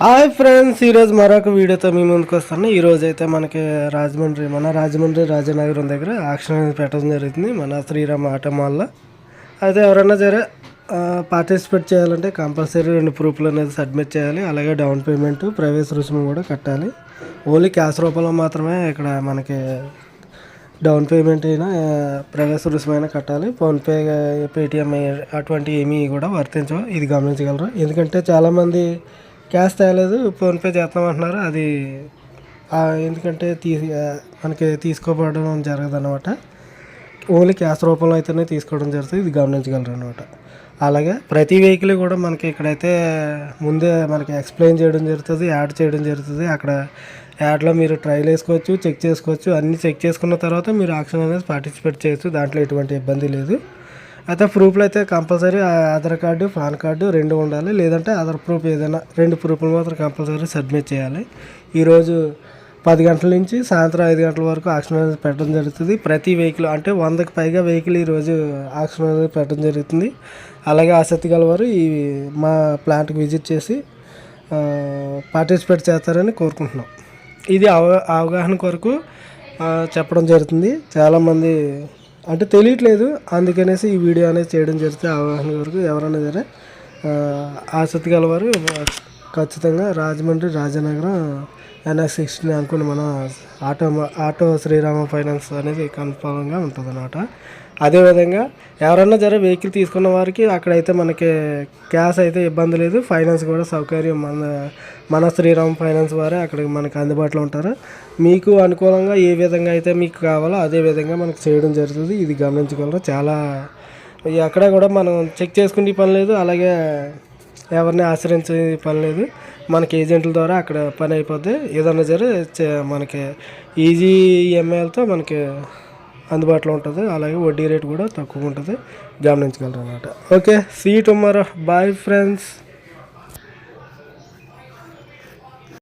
Hi friends, ఈరోజు మరొక వీడియోతో మీ ముందుకు వస్తాను. ఈరోజు అయితే మనకి రాజమండ్రి రాజనగరం దగ్గర ఆక్షన్ అనేది పెట్టడం జరుగుతుంది మన శ్రీరామ్ ఆటో మాల్లో. అయితే ఎవరైనా సరే పార్టిసిపేట్ చేయాలంటే కంపల్సరీ 2 ప్రూఫ్లు అనేది సబ్మిట్ చేయాలి. అలాగే డౌన్ పేమెంట్, ప్రవేశ రుసుము కూడా కట్టాలి. ఓన్లీ క్యాష్ రూపంలో మాత్రమే ఇక్కడ మనకి డౌన్ పేమెంట్ అయినా ప్రవేశ రుసుమైనా కట్టాలి. ఫోన్పే, పేటిఎం అటువంటి ఏమీ కూడా వర్తించవు. ఇది గమనించగలరు. ఎందుకంటే చాలామంది క్యాష్ తేలేదు, ఫోన్పే చేస్తామంటున్నారు. అది ఎందుకంటే మనకి తీసుకోబడడం జరగదు అనమాట. ఓన్లీ క్యాష్ రూపంలో అయితేనే తీసుకోవడం జరుగుతుంది. ఇది గమనించగలరు అనమాట. అలాగే ప్రతి వెహికల్ కూడా మనకి ఇక్కడైతే ముందే మనకి ఎక్స్ప్లెయిన్ చేయడం జరుగుతుంది, యాడ్ చేయడం జరుగుతుంది. అక్కడ యాడ్లో మీరు ట్రైల్ వేసుకోవచ్చు, చెక్ చేసుకోవచ్చు. అన్నీ చెక్ చేసుకున్న తర్వాత మీరు ఆక్షన్ అనేది పార్టిసిపేట్ చేయొచ్చు. దాంట్లో ఎటువంటి ఇబ్బంది లేదు. అయితే ప్రూఫ్లు అయితే compulsory Aadhaar card, pan card 2 ఉండాలి. లేదంటే ఆధార్ ప్రూఫ్ ఏదైనా 2 ప్రూఫ్లు మాత్రం కంపల్సరీ సబ్మిట్ చేయాలి. ఈరోజు 10 గంటల నుంచి సాయంత్రం 5 గంటల వరకు ఆక్షన్ అనేది పెట్టడం జరుగుతుంది. ప్రతి వెహికల్ అంటే 100కి పైగా వెహికల్ ఈరోజు ఆక్షన్ అనేది పెట్టడం జరుగుతుంది. అలాగే ఆసక్తి గలవారు ఈ మా ప్లాంట్కి విజిట్ చేసి పార్టిసిపేట్ చేస్తారని కోరుకుంటున్నాం. ఇది అవగాహన కొరకు చెప్పడం జరుగుతుంది. చాలామంది అంటే తెలియట్లేదు, అందుకనేసి ఈ వీడియో అనేది చేయడం జరుగుతుంది. అవగాహన వరకు ఎవరైనా సరే ఆసక్తి గలవారు ఖచ్చితంగా రాజమండ్రి రాజనగరం NS16 అనుకుని మన ఆటో శ్రీరామ ఫైనాన్స్ అనేది కన్ఫర్మ్గా ఉంటుంది అన్నమాట. అదేవిధంగా ఎవరన్నా సరే వెహికల్ తీసుకున్న వారికి అక్కడైతే మనకి క్యాష్ అయితే ఇబ్బంది లేదు, ఫైనాన్స్ కూడా సౌకర్యం మన శ్రీరామ్ ఫైనాన్స్ వారే అక్కడికి మనకి అందుబాటులో ఉంటారు. మీకు అనుకూలంగా ఏ విధంగా అయితే మీకు కావాలో అదే విధంగా మనకు చేయడం జరుగుతుంది. ఇది గమనించగలరు. చాలా ఎక్కడ కూడా మనం చెక్ చేసుకునే పని లేదు, అలాగే ఎవరిని ఆశ్రయించే పని లేదు. మనకి ఏజెంట్ల ద్వారా అక్కడ పని అయిపోద్ది. ఏదన్నా సరే మనకి ఈజీ ఈఎంఐలతో మనకి అందుబాటులో ఉంటుంది. అలాగే వడ్డీ రేటు కూడా తక్కువ ఉంటుంది. గమనించగలరు అన్నమాట. Okay, see you tomorrow. Bye friends.